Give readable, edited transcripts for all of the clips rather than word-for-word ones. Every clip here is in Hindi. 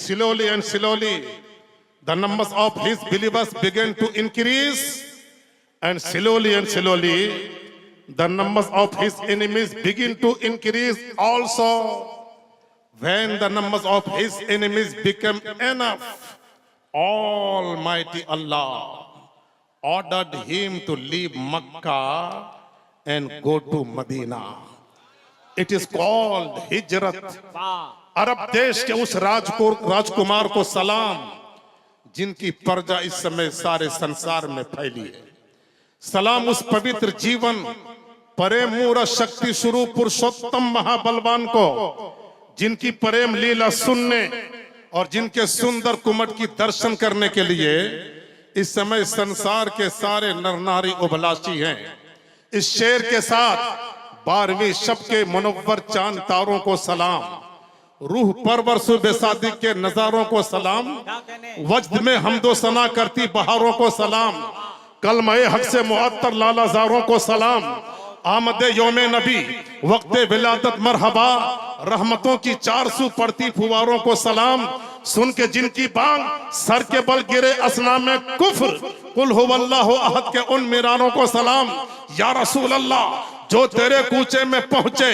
slowly and slowly the numbers of his believers began to increase, and slowly the numbers of his enemies begin to increase also. When the numbers of his enemies became enough, Almighty Allah ordered him to leave Makkah and go to Medina. It is called Hijrat. अरब देश के उस राजकुमार को सलाम जिनकी प्रजा इस समय सारे संसार में फैली है। सलाम उस पवित्र जीवन प्रेम मूरत शक्ति स्वरूप पुरुषोत्तम महाबलवान को, जिनकी प्रेम लीला सुनने और जिनके सुंदर कुमट की दर्शन करने के लिए इस समय संसार के सारे नर नारी अभिलाषी हैं। इस शेर के साथ 12वीं शब के मुनव्वर चांद तारों को सलाम, रूह परवर सुबह शादी के नजारों को सलाम, वजद में हमदो सना करती बहारों को सलाम, कलमे हक से मुअत्तर लालाजारों को सलाम, आमदे योमे नबी वक्ते विलादत मरहबा, रहमतों की 400 पड़ती फुवारों को सलाम, सुन के जिनकी बांग सर के बल गिरे असना में कुफ्र, कुल हुवल्लाहु अहद के उन मीरानों को सलाम। या रसूल अल्लाह, जो तेरे कूचे में पहुंचे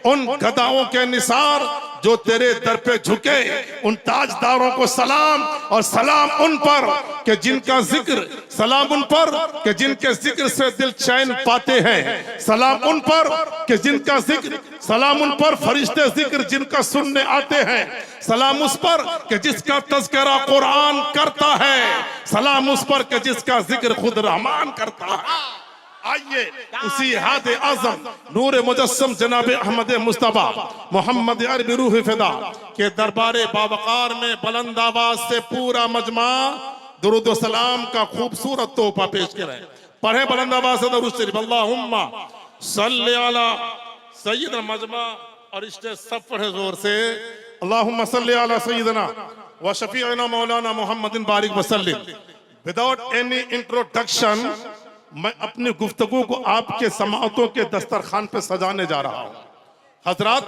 उन गदाओं के निसार, जो तेरे दर पे झुके उन ताजदारों को सलाम, और सलाम उन पर कि जिनका जिक्र, सलाम उन पर कि जिनके जिक्र से दिल चैन पाते हैं, सलाम उन पर कि जिनका जिक्र, सलाम उन पर फरिश्ते जिक्र जिनका सुनने आते हैं, सलाम उस पर कि जिसका तज़किरा कुरान करता है, सलाम उस पर कि जिसका जिक्र खुद रहमान करता है। आइए उसी हाद आजम नूर मुजस्सम जनाब अहमद मुस्तफा मोहम्मद अरबी रूह फिदा के दरबारे बावकार में बुलंद आवाज से पूरा मजमा दुरूद व सलाम का खूबसूरत तोहफा पेश करें। पढ़े बुलंद आवाज से दरूद शरीफ, अल्लाहुम्मा सल्ली अला सय्यिदना मजमा, और स्टेज सब पढ़े जोर से, अल्लाहुम्मा सल्ली अला सय्यिदना व शफीअना मौलाना मोहम्मदिन बारिक वसल्लिम। विदाउट एनी इंट्रोडक्शन मैं अपनी गुफ्तगू को आपके समाअतों के दस्तरखान पे सजाने जा रहा हूँ। हजरात,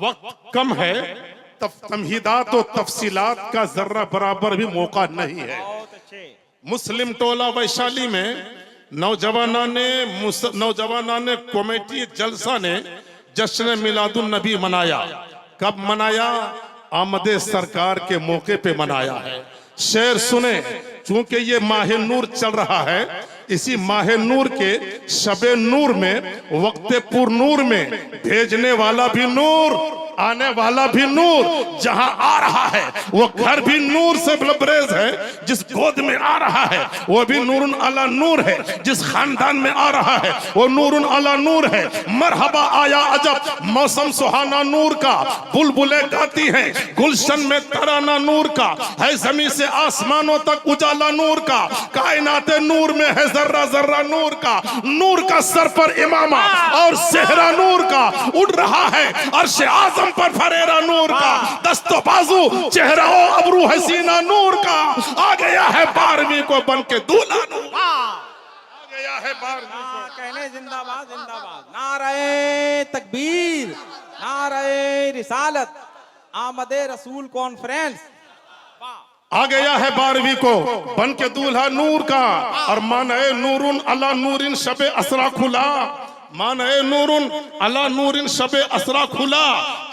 वक्त कम है, तमहीदात और तफसीलात का जर्रा बराबर भी मौका नहीं है। मुस्लिम टोला वैशाली में नौजवाना ने कमेटी जलसा ने जश्न मिलादुन नबी मनाया। कब मनाया? आमदे सरकार के मौके पे मनाया है। शेर सुने, चूंकि ये माह नूर चल रहा है, इसी माह नूर के शबे नूर में, वक्ते पुर नूर में भेजने वाला भी नूर, आने वाला भी नूर, जहां आ रहा है वो घर भी नूर से लबरेज है, जिस गोद में आ रहा है वो भी नूरुन अला नूर है, जिस खानदान में आ रहा है वो नूरुन अला नूर है। मरहबा आया अजब मौसम सुहाना नूर का, बुलबुलें गाती हैं गुलशन में तराना नूर का, है जमीन से आसमानों तक उजाला नूर का, कायनाते नूर में है जर्रा जर्रा नूर का सर पर इमामा और सेहरा नूर का, उड़ रहा है अर्श आज़म पर फरेरा नूर का, दस्तो बाजू चेहरा ओ अबरू हसीना नूर का, आ गया है 12वीं को बन के दूल्हा नूर, आ गया है 12वीं को। कहने जिंदाबाद जिंदाबाद, नारे तकबीर, नारे रिसालत, आमदे रसूल कॉन्फ्रेंस। आ गया है 12वीं को बन के दूल्हा नूर का, और माने नूरुन अला नूरिन शबे असरा खुला, माने नूरुन अला नूरिन शबे असरा खुला,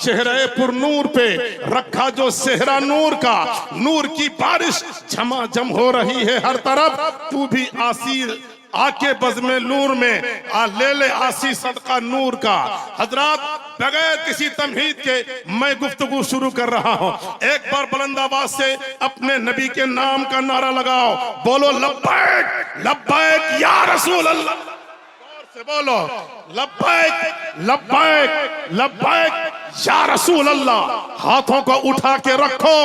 चेहरे पुर नूर पे रखा जो सेहरा नूर का, नूर की बारिश झमाझम हो रही है हर तरफ, तू भी आसीर आके बज़्मे नूर में आ ले ले आसी सदका नूर का। हजरात, बगैर किसी तमहीद के मैं गुफ्तगू शुरू कर रहा हूँ। एक बार बुलंद आवाज से अपने नबी के नाम का नारा लगाओ, बोलो लब्बैक लब्बैक या रसूल अल्लाह, से बोलो लब्बैक लब्बैक लब्बैक या रसूल अल्लाह। हाथों को उठा के रखो,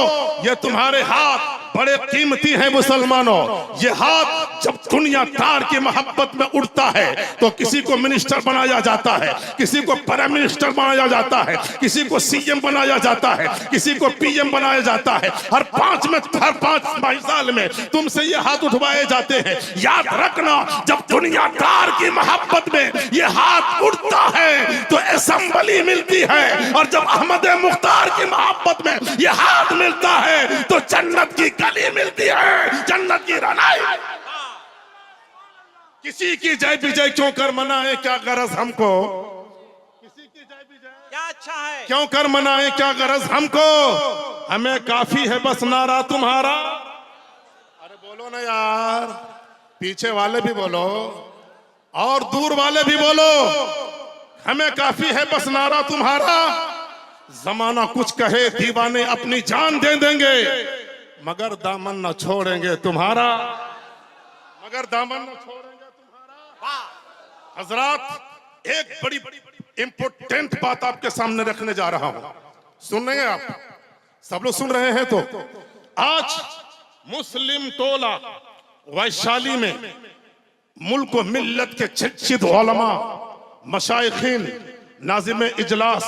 ये तुम्हारे हाथ बड़े कीमती हैं मुसलमानों, ये हाथ जब दुनियादार की मोहब्बत में उठता है तो किसी को मिनिस्टर बनाया जाता है, किसी को प्राइम मिनिस्टर बनाया जाता है, किसी को सीएम बनाया जाता है, किसी को पीएम बनाया जाता है। हर 5 साल में तुमसे ये हाथ उठवाए जाते हैं। याद रखना, जब दुनियादार की मोहब्बत में ये हाथ उठता है तो असेंबली मिलती है, और जब अहमद मुख्तार की मोहब्बत में ये हाथ मिलता है तो जन्नत की गली मिलती है, जन्नत की रनाई। किसी की जय विजय क्यों कर मनाए, क्या गरज हमको, किसी की जय विजय क्या अच्छा है, क्यों कर मनाए, क्या गरज हमको, हमें काफी है बस नारा तुम्हारा। अरे बोलो ना यार, पीछे वाले भी बोलो और दूर वाले भी बोलो, हमें काफी है बस नारा तुम्हारा। जमाना कुछ कहे दीवाने अपनी जान दे देंगे, मगर दामन न छोड़ेंगे तुम्हारा, मगर दामन न छोड़ेंगे तुम्हारा। हजरात, एक बड़ी इंपोर्टेंट बात आपके सामने रखने जा रहा हूं, सुन रहे हैं आप, सब लोग सुन रहे हैं? तो आज मुस्लिम टोला वैशाली में मुल्क व मिल्लत के छिद उलमा, मशाइखीन, नाज़िम इजलास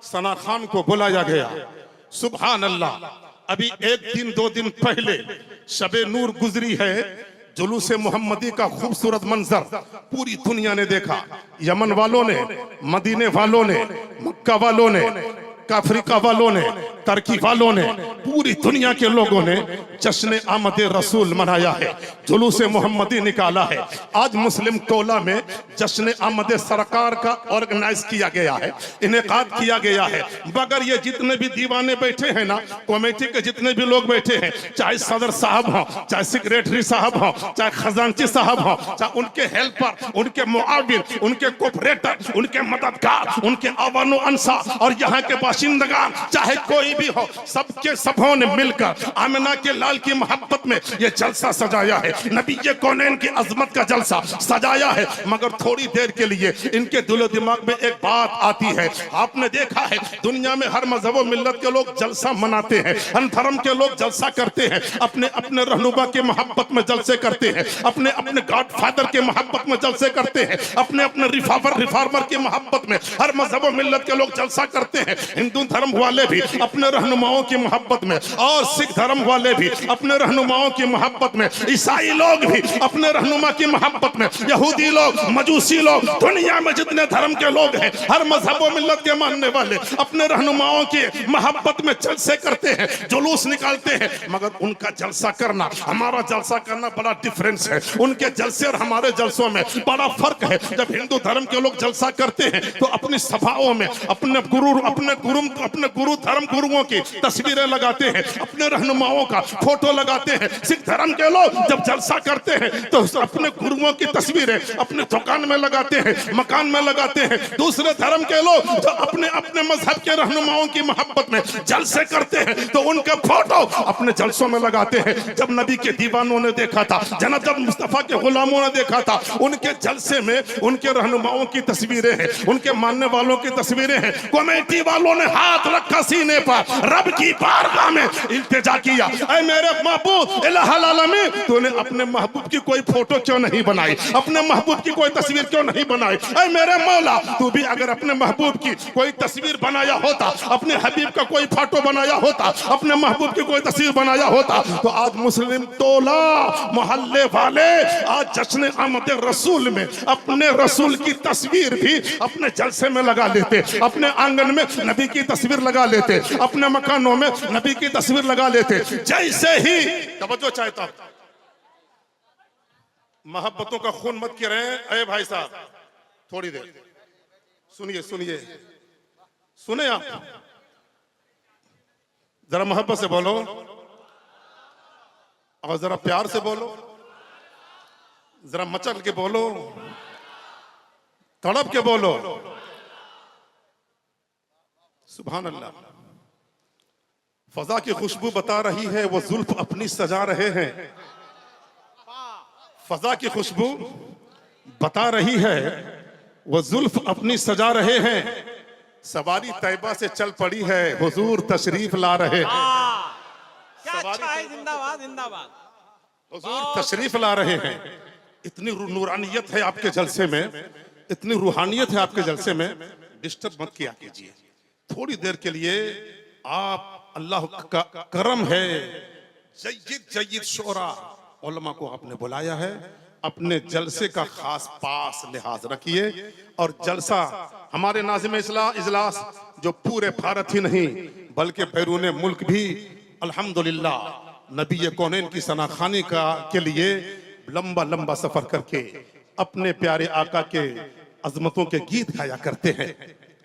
सना खान को बुलाया गया। सुभान अल्लाह, अभी 1 दिन 2 दिन पहले शबे नूर गुजरी है। जुलूसे मोहम्मदी का खूबसूरत मंजर पूरी दुनिया ने देखा। यमन वालों ने, मदीने वालों ने, मक्का वालों ने, अफ्रीका वालों ने, तुर्की वालों ने, पूरी दुनिया के लोगों ने जश्न आमद रसूल मनाया है, जुलूसे मोहम्मदी निकाला है। आज मुस्लिम टोला में जश्न आमद सरकार का ऑर्गेनाइज किया गया है, इनेकाद किया गया है। मगर ये जितने भी दीवाने बैठे हैं ना, कमेटी के जितने भी लोग बैठे हैं, चाहे सदर साहब हो, चाहे सेक्रेटरी साहब हो, चाहे खजांची साहब हो, चाहे उनके हेल्पर, उनके मुआविन, उनके कोऑपरेटर, उनके मददगार, उनके अवानो अंसा और यहाँ के बाशिंदगान, चाहे कोई भी हो, सबके सबों ने मिलकर आमिना के लाल की मोहब्बत में ये जलसा सजाया है, नबी ये कौनैन की अजमत का जलसा सजाया है। मगर थोड़ी देर के लिए इनके दिलो दिमाग में एक बात आती है। आपने देखा है दुनिया में हर मजहब व मिल्लत के लोग जलसा मनाते हैं, हर धर्म के लोग जलसा करते हैं, अपने अपने रहनुमा के मोहब्बत में जलसे करते हैं, अपने अपने गॉड फादर के मोहब्बत में जलसे करते हैं, अपने अपने रिफॉर्मर की मोहब्बत में हर मजहब व मिल्लत के लोग जलसा करते हैं। हिंदू धर्म वाले भी अपने रहनुमाओं की मोहब्बत में, और सिख धर्म वाले भी अपने रहनुमाओं की मोहब्बत में, ईसाई लोग भी अपने रहनुमा की मोहब्बत में, यहूदी लोग, मजूसी लोग, दुनिया में जितने धर्म के लोग हैं, हर मजहब व मिल्लत के मानने वाले अपने रहनुमाओं की मोहब्बत में जलसे करते हैं, जुलूस निकालते हैं। मगर उनका जलसा करना, हमारा जलसा करना बड़ा डिफरेंस है। उनके जलसे और हमारे जलसों में बड़ा फर्क है। जब हिंदू धर्म के लोग जलसा करते हैं तो अपनी सभाओं में अपने गुरु धर्म गुरुओं की तस्वीरें लगाते हैं, अपने रहनुमाओं का फोटो लगाते हैं। सिख धर्म के लोग जब जलसा करते हैं तो अपने गुरुओं की तस्वीरें अपने दुकान में लगाते हैं, मकान में लगाते हैं। दूसरे धर्म के लोग जो अपने अपने मजहब के रहनुमाओं की मोहब्बत में जलसे करते हैं तो उनका फोटो अपने जलसों में लगाते हैं। जब नबी के दीवानों ने देखा था, जब मुस्तफा के गुलामों ने देखा था, उनके जलसे में उनके रहनुमाओं की तस्वीरें हैं, उनके मानने वालों की तस्वीरें हैं। कमेटी वालों ने हाथ रखा सीने पर, रब की बारगाह में इल्तिजा किया, ऐ मेरे महबूब इलाहुल आलमीन, तूने अपने महबूब की कोई फोटो क्यों नहीं बनाई, अपने महबूब की कोई तस्वीर क्यों नहीं बनाई? ऐ मेरे मौला, तू भी अगर अपने महबूब की कोई तस्वीर बनाया होता, अपने हबीब का कोई फोटो बनाया होता, अपने महबूब की कोई तस्वीर बनाया होता, तो आज मुस्लिम टोला मोहल्ले वाले आज जश्न आमद रसूल में अपने रसूल की तस्वीर भी अपने जलसे में लगा लेते, अपने आंगन में नबी की तस्वीर लगा लेते, अपने मकानों में नबी की तस्वीर लगा लेते। जैसे ही तवज्जो चाहता, मोहब्बतों का खून मत किए रहे। अरे भाई साहब थोड़ी देर सुनिए, सुने आप, जरा मोहब्बत से बोलो और जरा प्यार से बोलो, जरा मचल के बोलो, तड़प के बोलो। सुभान अल्लाह। फजा की खुशबू बता रही है वो जुल्फ अपनी सजा रहे हैं, फजा की खुशबू बता रही है वो जुल्फ अपनी सजा रहे हैं। सवारी तैयबा से चल पड़ी है, हुजूर तशरीफ ला रहे हैं। क्या अच्छा है, जिंदाबाद जिंदाबाद। हुजूर तशरीफ ला रहे हैं, इतनी नूरानियत है आपके जलसे में, इतनी रूहानियत है आपके जलसे में, डिस्टर्ब मत किया कीजिए। थोड़ी देर के लिए आप, अल्लाह का करम है, जय्यद शोरा उलमा को आपने बुलाया है, अपने जलसे का खास पास लिहाज रखिए। और जलसा हमारे नाज़िम इजलास जो पूरे भारत ही नहीं बल्कि बैरून मुल्क भी अल्हम्दुलिल्लाह नबी कौनैन की सनाखानी के लिए लंबा लंबा सफर करके अपने प्यारे आका के अजमतों के गीत गाया करते हैं।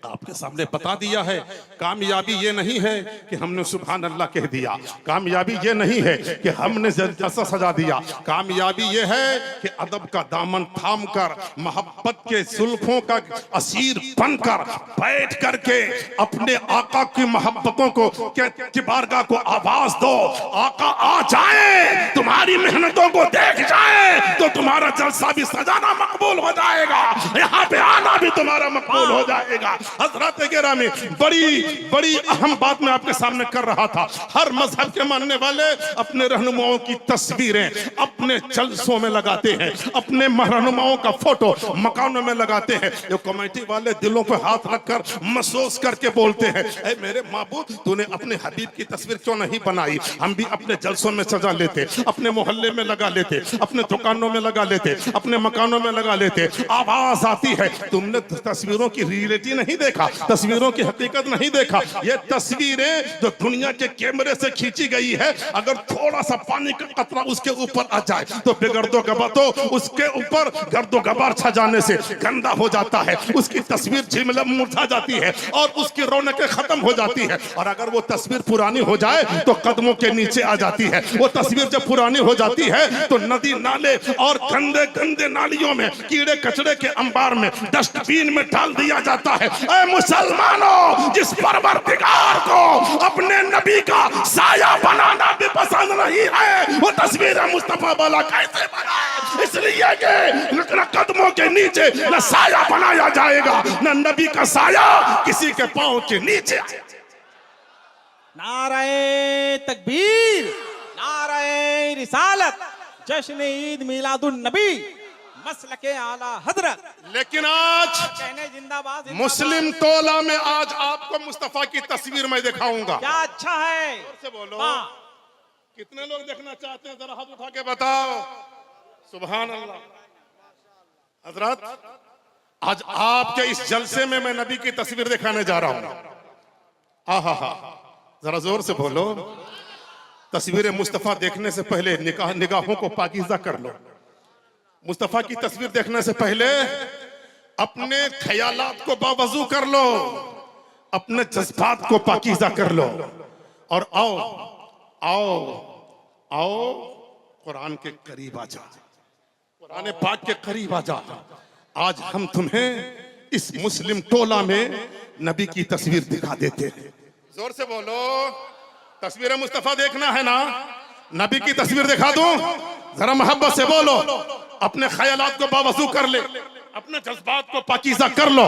आपके सामने बता दिया है, कामयाबी ये नहीं है कि हमने सुभान अल्लाह कह दिया, कामयाबी ये नहीं है कि हमने जलसा सजा दिया, कामयाबी ये है कि अदब का दामन थाम कर मोहब्बत के जुल्फों का असीर बनकर बैठ करके अपने आका की मोहब्बतों को की बारगाह को आवाज दो, आका आ जाए, तुम्हारी मेहनतों को देख जाए तो तुम्हारा जलसा भी सजाना मकबूल हो जाएगा, यहाँ पे आना भी तुम्हारा मकबूल हो जाएगा। हज़रात गिरामी, बड़ी अहम बात मैं आपके सामने कर रहा था। हर मजहब के मानने वाले अपने रहनुमाओं की तस्वीरें अपने जलसों में लगाते हैं, अपने रहनुमाओं का फोटो मकानों में लगाते हैं। ये कमेटी वाले दिलों पे हाथ रखकर महसूस करके बोलते हैं, ऐ मेरे माबूद, तूने अपने हबीब की तस्वीर क्यों नहीं बनाई? हम भी अपने जलसों में सजा लेते, अपने मोहल्ले में लगा लेते, अपने दुकानों में लगा लेते, अपने मकानों में लगा लेते। आवाज आती है, तुमने तस्वीरों की रियलिटी नहीं देखा, तस्वीरों की हकीकत नहीं देखा। ये तस्वीरें जो दुनिया के कैमरे से खींची गई है, अगर थोड़ा सा पानी का कतरा उसके ऊपर आ जाए तो बेगर्दो गबार, तो उसके ऊपर गर्दो गबार छा जाने से गंदा हो जाता है, उसकी तस्वीर झिलमिल मुरझा जाती है और उसकी रौनकें खत्म हो जाती है। और अगर वो तस्वीर पुरानी हो जाए तो कदमों के नीचे आ जाती है। वो तस्वीर जब पुरानी हो जाती है तो नदी नाले और गंदे गंदे नालियों में, कीड़े कचड़े के अंबार में, डस्टबिन में डाल दिया जाता है। ऐ मुसलमानों, जिस परवरदिगार को अपने नबी का साया बनाना भी पसंद नहीं है, वो तस्वीर मुस्तफा वाला कैसे बनाए? इसलिए कि न कदमों के नीचे न साया बनाया जाएगा, न नबी का साया किसी के पांव के नीचे। नारे तकबीर, नारे रिसालत, जश्न ईद मिलादुन नबी, मसलके आला हजरत। लेकिन आज कहने जिंदाबाद, जिंदाबाद। मुस्लिम टोला में आज आपको मुस्तफा की तस्वीर मैं दिखाऊंगा। क्या अच्छा है, से बोलो, वाह। कितने लोग देखना चाहते हैं? जरा हाथ उठा के बताओ। सुभान अल्लाह। हजरत, आज आपके इस जलसे में मैं नबी की तस्वीर दिखाने जा रहा हूं। आहा हा, जरा जोर से बोलो। तस्वीर मुस्तफा देखने से पहले निगाहों को पाकीज़ा कर लो। मुस्तफा की तस्वीर देखने से पहले अपने ख्यालात को बावजू कर लो, अपने जज्बात को पाकीज़ा कर लो और आओ आओ आओ कुरान के करीब आ जा, कुरान पाक के करीब आ जा। आज हम तुम्हें इस मुस्लिम टोला में नबी की तस्वीर दिखा देते हैं। जोर से बोलो, तस्वीर मुस्तफा देखना है ना? नबी की तस्वीर दिखा दूं? जरा मोहब्बत से बोलो। अपने ख्यालात को बावजू कर ले, अपने जज्बात को पाकीज़ा कर लो,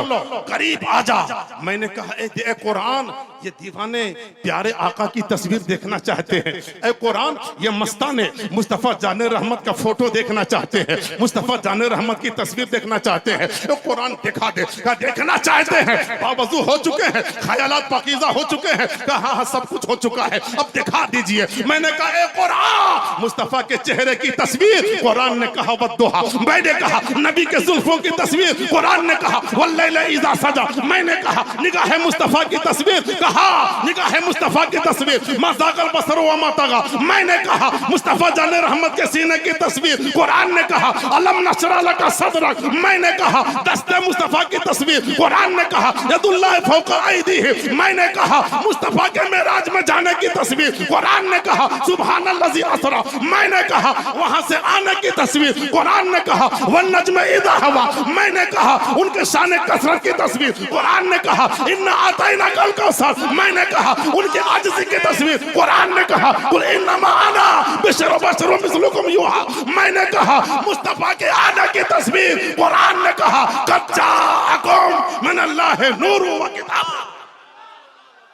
करीब आ जा। मैंने कहा ए कुरान, ये दीवाने प्यारे आका की तस्वीर देखना चाहते हैं। ए कुरान, ये मस्ताने मुस्तफा जाने रहमत का फोटो देखना चाहते हैं, मुस्तफा जाने रहमत की तस्वीर देखना चाहते हैं। तो कुरान दिखा दे। कहा देखना चाहते हैं, बावजू हो चुके हैं, ख्यालात पाकीज़ा हो चुके हैं। कहा हाँ सब कुछ हो चुका है, अब दिखा दीजिए। मैंने कहा ए कुरान, मुस्तफा के चेहरे की तस्वीर। कुरान ने कहा वद्दुहा। मैंने कहा नबी के जुल्फों की तस्वीर। कुरान ने कहा वल्लैल इज़ा सजा। मैंने कहा निगाह मुस्तफा की तस्वीर। कहा निगाह मुस्तफा की तस्वीर। मा ज़ाग़ल बसर व मा तग़ा। मैंने कहा मुस्तफा जाने रहमत के सीने की तस्वीर। कुरान ने कहा अलम नशरा लका सदरक। मैंने कहा दस्ते मुस्तफा की तस्वीर। कुरान ने कहा यदुल्लाह फौका ऐदीहिम। मैंने कहा मुस्तफा के मेराज में जाने की तस्वीर। कुरान ने कहा सुब्हानल्लज़ी अस्रा। मैंने कहा वहां से आने की तस्वीर। कुरान ने कहा वन नज्म इज़ा हवा। मैंने कहा उनके शान कसरत की तस्वीर। कुरान ने कहा इन्ना आतैना कल कौसर। मैंने कहा उनके आजिज़ी की तस्वीर। कुरान ने कहा कुल इन्नमा अना बशर बशरुम मिस्लुकुम युहा। मैंने कहा मुस्तफा के आने की तस्वीर। कुरान ने कहा कद जाअकुम मिनल्लाहि नूरु व किताब।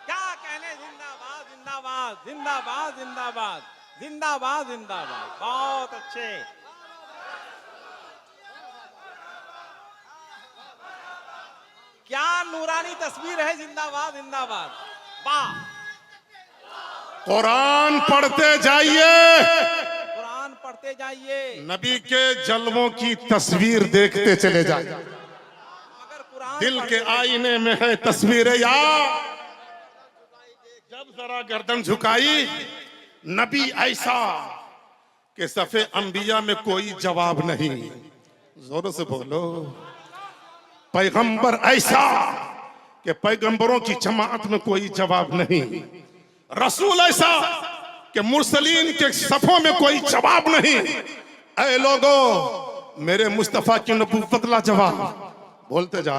क्या कहने, जिंदाबाद जिंदाबाद जिंदाबाद जिंदाबाद। जिंदाबाद जिंदाबाद, बहुत अच्छे। क्या नूरानी तस्वीर है, जिंदाबाद जिंदाबाद, वाह। कुरान पढ़ते जाइए, कुरान पढ़ते जाइए, नबी के जलवों की तस्वीर देखते चले जाइए। मगर कुरान दिल पढ़ते के आईने में है तस्वीर यार। जब जरा गर्दन झुकाई, नबी ऐसा कि सफे अंबिया में कोई जवाब नहीं। जोरों से बोलो। पैगंबर ऐसा कि पैगंबरों की जमात में कोई जवाब नहीं। रसूल ऐसा कि मुरसलीन के सफों में कोई जवाब नहीं। ऐ लोगों, मेरे मुस्तफा की नबूवत लाजवाब, बोलते जा।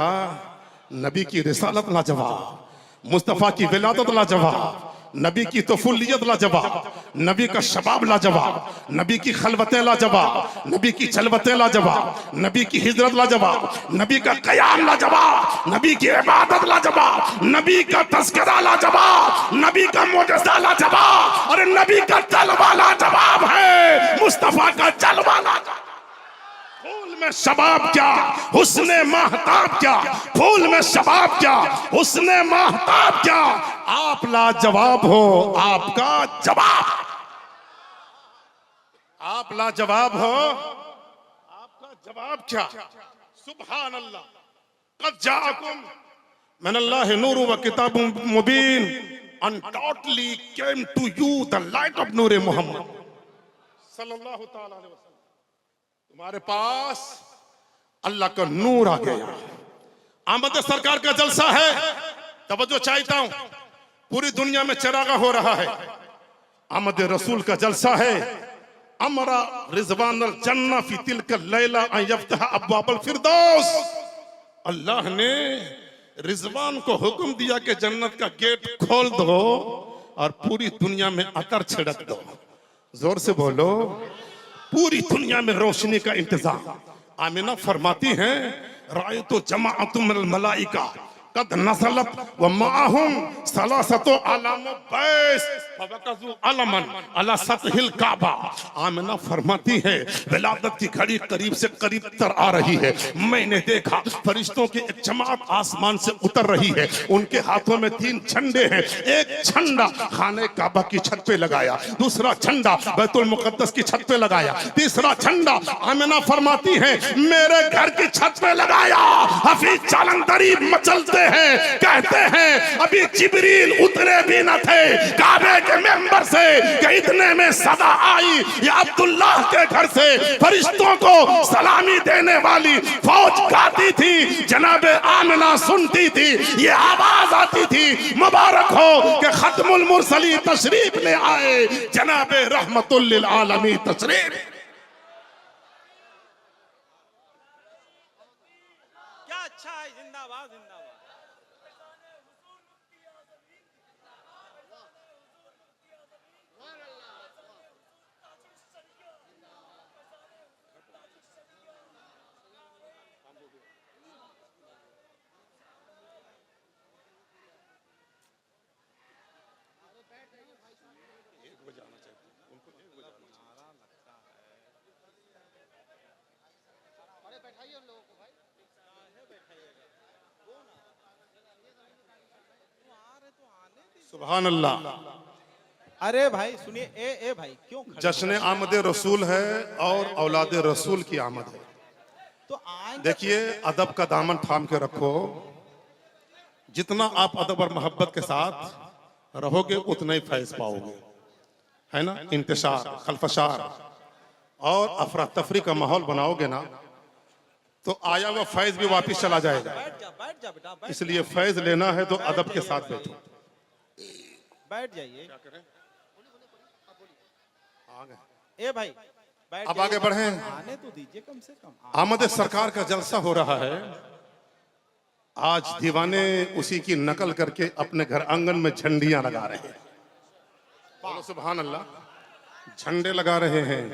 नबी की रिसालत लाजवाब, मुस्तफा की विलादत लाजवाब, नबी की तफुल्लियत लाजवाब, नबी का शबाब लाजवाब, नबी की खलवतें लाजवाब, नबी की चलवतें लाजवाब, नबी की हिजरत लाजवाब, नबी का कयाम लाजवाब, नबी की इबादत लाजवाब, नबी का तस्करा लाजवाब, नबी का मोजज़ा लाजवाब, और नबी का जलवा लाजवाब है। मुस्तफा का जलवा लाजवाब। फूल में शबाब क्या, हुस्ने महताब क्या, फूल में शबाब क्या, हुस्ने महताब क्या। आप लाजवाब हो, आपका जवाब। आप लाजवाब हो, आपका जवाब क्या। सुभान अल्लाह। क़द जाअकुम मिनल्लाहि नूरुन व किताबुम मुबीन, undoubtedly came to you the light of नूर मोहम्मद सल्लल्लाहु ताला अलैहि वसल्लम। तुम्हारे पास अल्लाह का नूर आ गया। आमद सरकार का जलसा है, तवज्जो चाहता हूं। पूरी दुनिया में चरागा हो रहा है। आमद रसूल का जलसा है। अमरा रिजवान अल जन्ना फी तिलका लैला अन यफ्तह अब्वाबल फिरदौस। अल्लाह ने रिजवान को हुक्म दिया कि जन्नत का गेट खोल दो और पूरी दुनिया में अतर छिड़क दो। जोर से बोलो। पूरी दुनिया में रोशनी का इंतजाम। आमिना फरमाती हैं, राय तो जमाअतुम मिनल मलाइका कद नज़लत व माअहुम सलासतु अलाम बैस फवकज़ु अलमन अला सतहिल काबा। आमिना फरमाती है, विलादत की घड़ी करीब से करीब तर आ रही है। मैंने देखा फरिश्तों की एक जमात आसमान से उतर रही है। उनके हाथों में 3 झंडे हैं। एक झंडा खाने काबा की छत पे लगाया, दूसरा झंडा बैतुल मुकद्दस की छत पे लगाया, तीसरा झंडा आमिना फरमाती है मेरे घर की छत पे लगाया। हफीज जालंधरी मचलते हैं, कहते हैं अभी जिब्रील उतरे भी न थे काबे के मेंबर से कि इतने में सदा आई या अब्दुल्लाह के घर से फरिश्तों को सलामी देने वाली फौज गाती थी। जनाबे आमिना सुनती थी, ये आवाज आती थी, मुबारक हो कि खत्मुल मुरसली तशरीफ ले आए, जनाबे रहमतुल लिल आलमीन तशरीफ। क्या अच्छा है, जिंदाबाद जिंदाबाद। सुभान अल्लाह। अरे भाई सुनिए, ए भाई क्यों खड़े हो? जश्न आमद रसूल है और औलाद रसूल की आमद है। तो आएंगे। देखिए, अदब का दामन थाम के रखो। जितना आप अदब और मोहब्बत के साथ रहोगे उतना ही फैज पाओगे, है ना। इंतशार, खलफशार और अफरा तफरी का माहौल बनाओगे ना तो आया हुआ फैज भी वापिस चला जाएगा। बैठ जा बेटा, बैठ इसलिए फैज लेना है तो अदब के साथ बैठो। बैठ जाइए। आगे। ए भाई बैठ अब आगे बढ़े। आने तो दीजिए कम से कम। आमद सरकार का जलसा हो रहा है। आज दीवाने उसी की नकल करके अपने घर आंगन में झंडियां लगा रहे हैं। बोलो सुभान अल्लाह। झंडे लगा रहे हैं,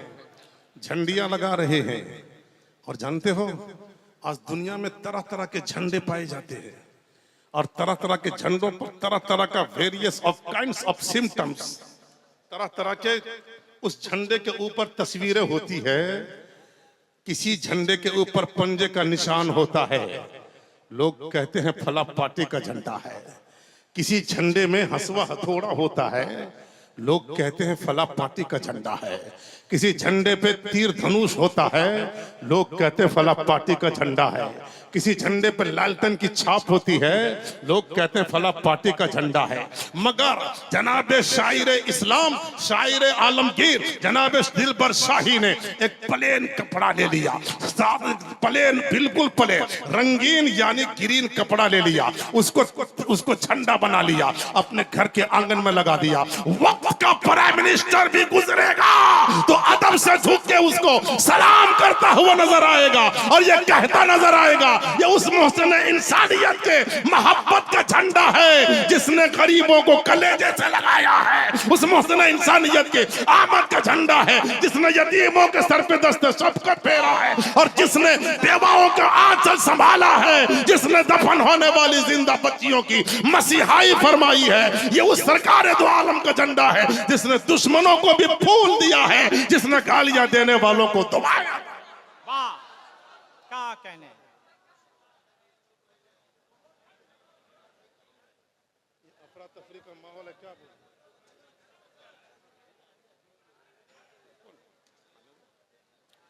झंडियां लगा रहे हैं। और जानते हो, आज दुनिया में तरह तरह के झंडे पाए जाते हैं और तरह तरह के झंडों पर तरह तरह का various of kinds of symptoms, तरह तरह के उस झंडे के ऊपर तस्वीरें होती है, किसी झंडे के ऊपर पंजे का निशान होता है, लोग कहते हैं फला पार्टी का झंडा है। किसी झंडे में हंसवा हथौड़ा होता है, लोग कहते हैं फला पार्टी का झंडा है। किसी झंडे पे तीर धनुष होता है, लोग कहते हैं फला पार्टी का झंडा है। किसी झंडे पे लालटेन की छाप होती है, लोग कहते हैं फला पार्टी का झंडा है। मगर जनाब शायर इस्लाम, शायर आलमगीर, जनाब दिलबर शाही ने एक प्लेन कपड़ा ले लिया, प्लेन, बिल्कुल प्लेन, रंगीन यानी ग्रीन कपड़ा ले लिया, उसको झंडा बना लिया, अपने घर के आंगन में लगा दिया। वक्त का प्राइम मिनिस्टर भी गुजरेगा तो अदब से झुक के उसको सलाम करता हुआ नजर आएगा और ये कहता नजर आएगा, ये उस मोहसिन इंसानियत के मोहब्बत का झंडा है जिसने गरीबों को कलेजे से लगाया है। उस मोहसिन इंसानियत के आमद का झंडा है जिसने यतीमों के सर पे दस्ते शफकत फेरा है और जिसने बेवाओं का आंचल संभाला है, जिसने दफन होने वाली जिंदा बच्चियों की मसीहाई फरमाई है। ये उस सरकार दो आलम का झंडा है जिसने दुश्मनों को भी फूल दिया है, जिसने गालियां देने वालों को दबाया। वाह, क्या कहने।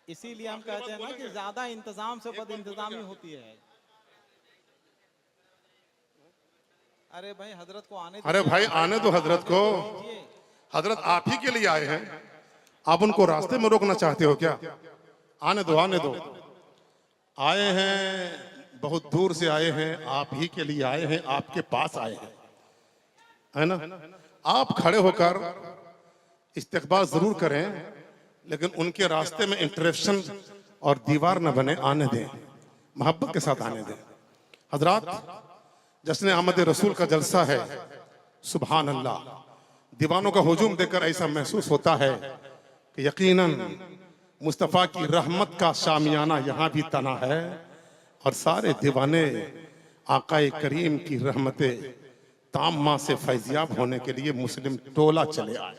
इसीलिए हम कहते हैं ना कि ज्यादा इंतजाम से बद इंतजामी होती है। अरे भाई हजरत को आने दो। अरे भाई आने दो हजरत को, हजरत आप ही के लिए आए हैं, आप उनको रास्ते में रोकना चाहते हो क्या? आने दो, आने दो। आए हैं, बहुत दूर से आए हैं, आप ही के लिए आए हैं, आपके पास आए हैं, है ना? आप खड़े होकर इस्तकबाल जरूर करें, लेकिन उनके रास्ते में इंटरप्शन और दीवार न बने, आने दें, मोहब्बत के साथ आने दें। हजरात, जश्न आमद रसूल का जलसा है, सुभान अल्लाह। दीवानों का हुजूम देखकर ऐसा महसूस होता है कि यकीनन मुस्तफ़ा की रहमत का शामियाना यहाँ भी तना है और सारे दीवाने आकाए करीम की रहमते ताम्मा से फैजियाब होने के लिए मुस्लिम टोला चले आए।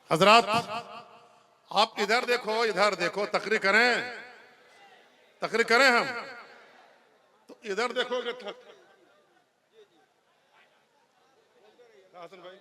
हजरात, आप इधर देखो, इधर देखो, तकरीर करें हम तो इधर देखोगे। हासन भाई,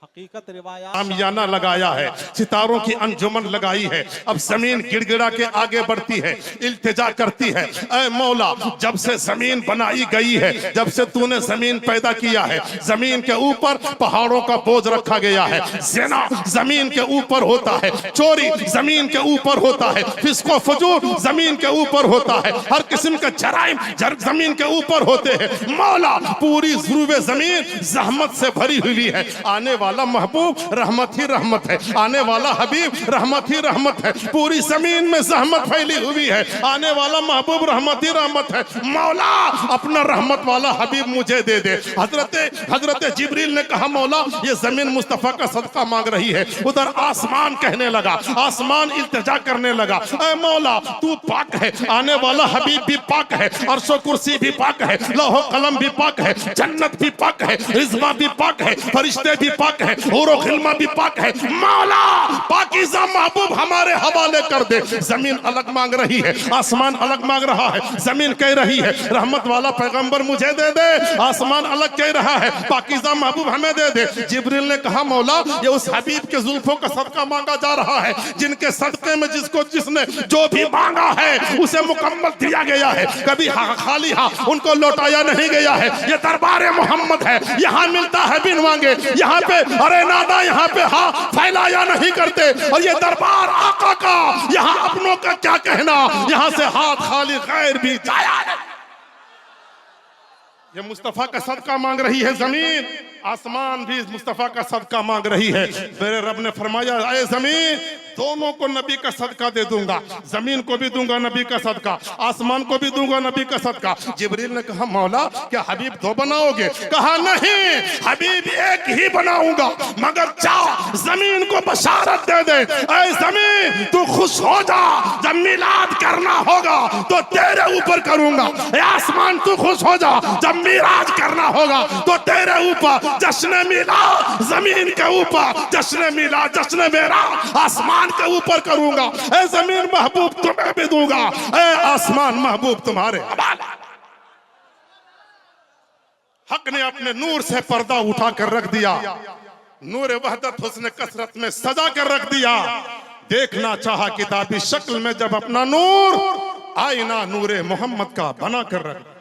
हकीकत रिवायात शामियाना लगाया है, सितारों की अंजुमन लगाई है। अब जमीन गिड़गिड़ा के आगे बढ़ती है, इल्तिजा करती है, ऐ मौला, जब से जमीन बनाई गई है, जब से तूने जमीन पैदा किया है, जमीन के ऊपर पहाड़ों का बोझ रखा गया है। ज़िना जमीन के ऊपर होता है, चोरी जमीन के ऊपर होता है, फिस्को फजूर जमीन के ऊपर होता है, हर किस्म का जराइम जमीन के ऊपर होते हैं। मौला, पूरी ज़ुरूबे जमीन जहमत से भरी हुई है। आने वाला महबूब रहमत ही रहमत है, आने वाला हबीब रहमत ही रहमत है। पूरी जमीन में रहमत फैली हुई है, आने वाला महबूब रहमत ही रहमत है। मौला, अपना रहमत वाला हबीब मुझे दे दे। हजरत जिब्रील ने कहा, मौला, ये जमीन मुस्तफा का सदका मांग रही है। उधर आसमान कहने लगा, आसमान इल्तिजा करने लगा, ऐ मौला, तू पाक है, आने वाला हबीब भी पाक है, अर्शो कुर्सी भी पाक है, लौह कलम भी पाक है, जन्नत भी पाक है, रिज़वा भी पाक है, फरिश्ते भी पाक है, हूरो खिल्मा भी पाक है। मौला, पाकीज़ा महबूब हमारे हवाले कर दे। जमीन अलग मांग रही है, आसमान अलग मांग रहा है। जमीन कह रही है, रहमत वाला पैगंबर मुझे दे दे। आसमान अलग कह रहा है, पाकीज़ा महबूब हमें दे दे। जिब्रील ने कहा, मौला, ये उस हबीब के जुल्फों का सदका मांगा जा रहा है, जिनके सदके में जिसने जो भी मांगा है उसे मुकम्मल दिया गया है। कभी खाली हाथ उनको लौटाया नहीं गया है। ये दरबार मोहम्मद है, यहाँ मिलता है बिन मांगे। यहाँ पे अरे नादा, यहाँ पे हाँ फैलाया नहीं करते। और ये दरबार आका का, यहाँ अपनों का क्या कहना, यहाँ से हाथ खाली गैर भी जाया नहीं। ये मुस्तफा का सदका मांग रही है जमीन, आसमान भी मुस्तफा का सदका मांग रही है। मेरे रब ने फरमाया, ऐ जमीन, दोनों को नबी का सदका दे दूंगा, जमीन को भी दूंगा नबी का सदका, आसमान को भी दूंगा नबी का सदका। जिब्रील ने कहा मौला क्या हबीब दो बनाओगे? कहा नहीं, हबीब एक ही बनाऊंगा, मगर चाह जमीन को बशारत दे दे, ऐ जमीन तू खुश हो जा, जब मिलाद करना होगा तो तेरे ऊपर करूंगा। ऐ आसमान तू खुश हो जा, जब मिराज करना होगा तो तेरे ऊपर। जश्न मिला जमीन के ऊपर, जश्न मिला जश्न मेरा आसमान के ऊपर करूंगा। ऐ जमीन महबूब तुम्हें भी दूंगा, ऐ आसमान महबूब तुम्हारे। हक ने अपने नूर से पर्दा उठा कर रख दिया, नूर वहदत हुस्न कसरत में सजा कर रख दिया। देखना चाहा किताबी शक्ल में जब अपना नूर, आईना नूरे मोहम्मद का बना कर रख